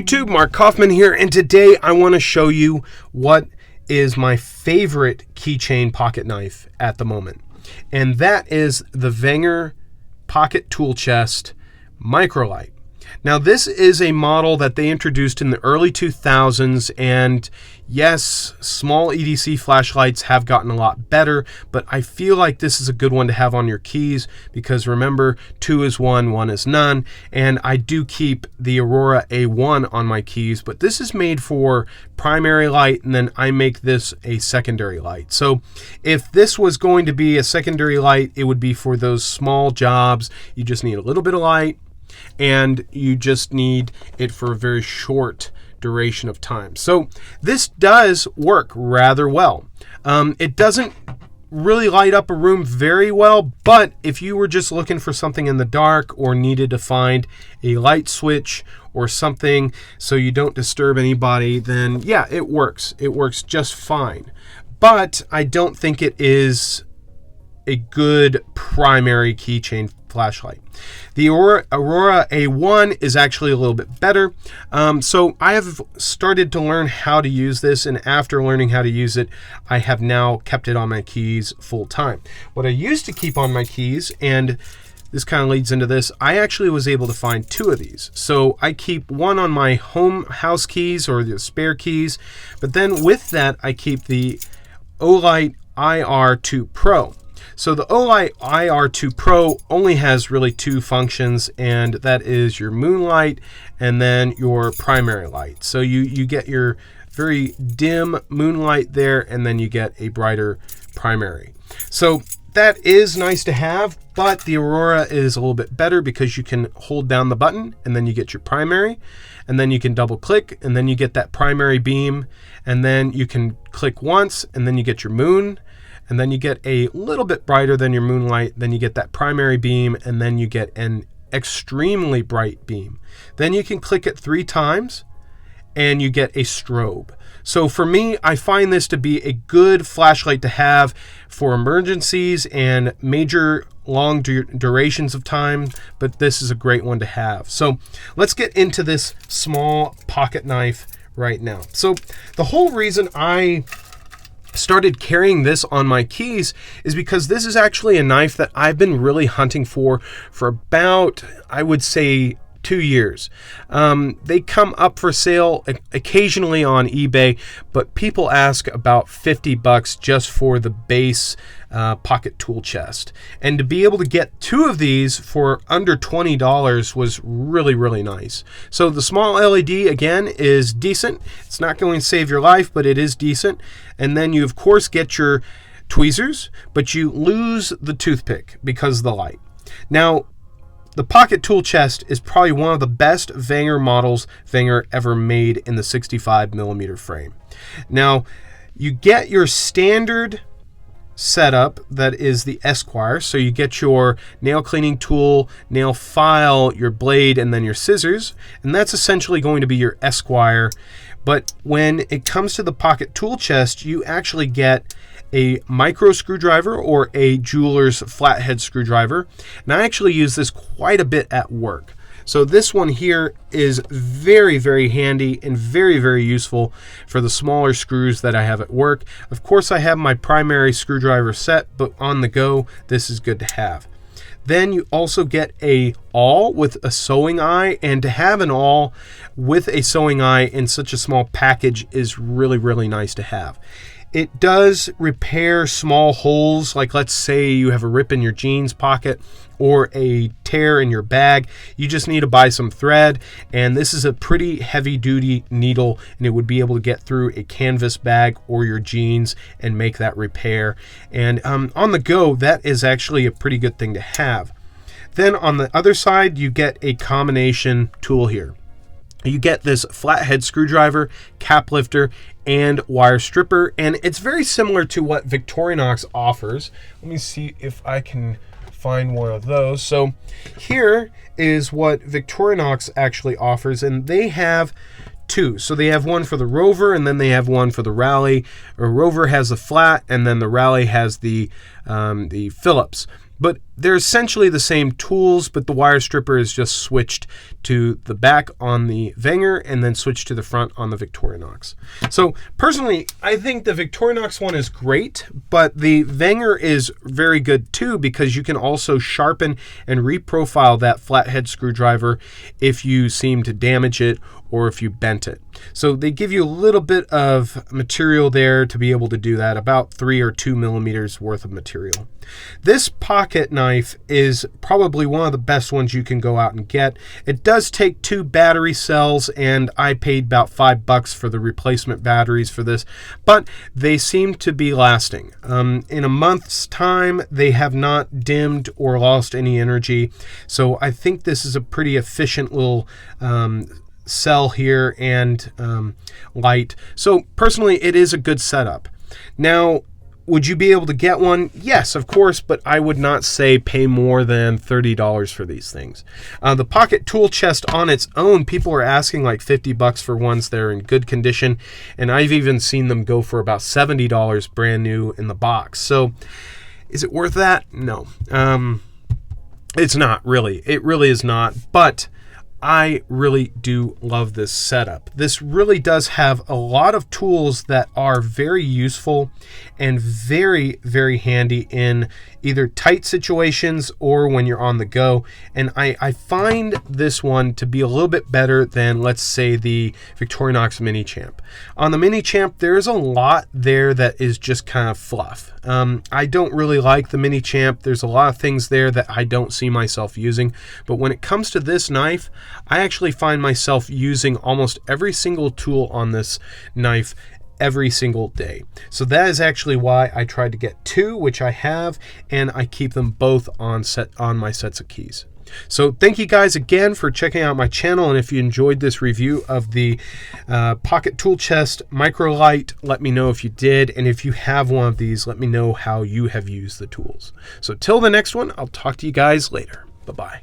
YouTube, Mark Kaufman here, and today I want to show you what is my favorite keychain pocket knife at the moment. And that is the Wenger Pocket Tool Chest MircoLight. Now this is a model that they introduced in the early 2000s, and yes, small EDC flashlights have gotten a lot better, but I feel like this is a good one to have on your keys because remember, 2 is 1, 1 is none, and I do keep the Aurora A1 on my keys, but this is made for primary light, and then I make this a secondary light. So if this was going to be a secondary light, it would be for those small jobs. You just need a little bit of light, and you just need it for a very short duration of time. So this does work rather well. It doesn't really light up a room very well, but if you were just looking for something in the dark or needed to find a light switch or something so you don't disturb anybody, then yeah, it works. It works just fine. But I don't think it is a good primary keychain flashlight. The Aurora A1 is actually a little bit better. So I have started to learn how to use this, and after learning how to use it, I have now kept it on my keys full time. What I used to keep on my keys, and this kind of leads into this, I actually was able to find 2 of these. So I keep one on my house keys or the spare keys, but then with that I keep the Olight IR2 Pro. So the Olight IR2 Pro only has really 2 functions, and that is your moonlight and then your primary light. So you get your very dim moonlight there, and then you get a brighter primary. So that is nice to have, but the Aurora is a little bit better because you can hold down the button and then you get your primary, and then you can double click and then you get that primary beam, and then you can click once and then you get your moon, and then you get a little bit brighter than your moonlight, then you get that primary beam, and then you get an extremely bright beam. Then you can click it 3 times and you get a strobe. So for me, I find this to be a good flashlight to have for emergencies and major long durations of time, but this is a great one to have. So let's get into this small pocket knife right now. So the whole reason I started carrying this on my keys is because this is actually a knife that I've been really hunting for about, I would say, 2 years. They come up for sale occasionally on eBay, but people ask about $50 just for the base pocket tool chest. And to be able to get 2 of these for under $20 was really, really nice. So the small LED, again, is decent. It's not going to save your life, but it is decent. And then you, of course, get your tweezers, but you lose the toothpick because of the light. Now, the pocket tool chest is probably one of the best Wenger models Wenger ever made in the 65mm frame. Now, you get your standard setup that is the Esquire. So you get your nail cleaning tool, nail file, your blade, and then your scissors. And that's essentially going to be your Esquire. But when it comes to the pocket tool chest, you actually get a micro screwdriver or a jeweler's flathead screwdriver. And I actually use this quite a bit at work. So this one here is very, very handy and very, very useful for the smaller screws that I have at work. Of course, I have my primary screwdriver set, but on the go, this is good to have. Then you also get a awl with a sewing eye, and to have an awl with a sewing eye in such a small package is really, really nice to have. It does repair small holes, like let's say you have a rip in your jeans pocket or a tear in your bag. You just need to buy some thread, and this is a pretty heavy duty needle, and it would be able to get through a canvas bag or your jeans and make that repair. And on the go, that is actually a pretty good thing to have. Then on the other side, you get a combination tool here. You get this flathead screwdriver, cap lifter, and wire stripper, and it's very similar to what Victorinox offers. Let me see if I can find one of those. So here is what Victorinox actually offers, and they have 2. So they have one for the Rover, and then they have one for the Rally. A Rover has the flat, and then the Rally has the Phillips. But they're essentially the same tools, but the wire stripper is just switched to the back on the Wenger and then switched to the front on the Victorinox. So personally, I think the Victorinox one is great, but the Wenger is very good too, because you can also sharpen and reprofile that flathead screwdriver if you seem to damage it or if you bent it. So they give you a little bit of material there to be able to do that, about 3 or 2 millimeters worth of material. This pocket knife is probably one of the best ones you can go out and get. It does take 2 battery cells, and I paid about $5 for the replacement batteries for this, but they seem to be lasting. In a month's time, they have not dimmed or lost any energy, so I think this is a pretty efficient little cell here and light. So personally, it is a good setup. Now, would you be able to get one? Yes, of course, but I would not say pay more than $30 for these things. The Pocket Tool Chest on its own, people are asking like $50 for ones that are in good condition, and I've even seen them go for about $70 brand new in the box. So is it worth that? No. It's not really. It really is not, but I really do love this setup. This really does have a lot of tools that are very useful and very, very handy in either tight situations or when you're on the go. And I find this one to be a little bit better than, let's say, the Victorinox Mini Champ. On the Mini Champ, there's a lot there that is just kind of fluff. I don't really like the Mini Champ. There's a lot of things there that I don't see myself using. But when it comes to this knife, I actually find myself using almost every single tool on this knife every single day. So that is actually why I tried to get 2, which I have, and I keep them both on my sets of keys. So thank you guys again for checking out my channel, and if you enjoyed this review of the Pocket Tool Chest MircoLight, let me know if you did, and if you have one of these, let me know how you have used the tools. So till the next one, I'll talk to you guys later. Bye-bye.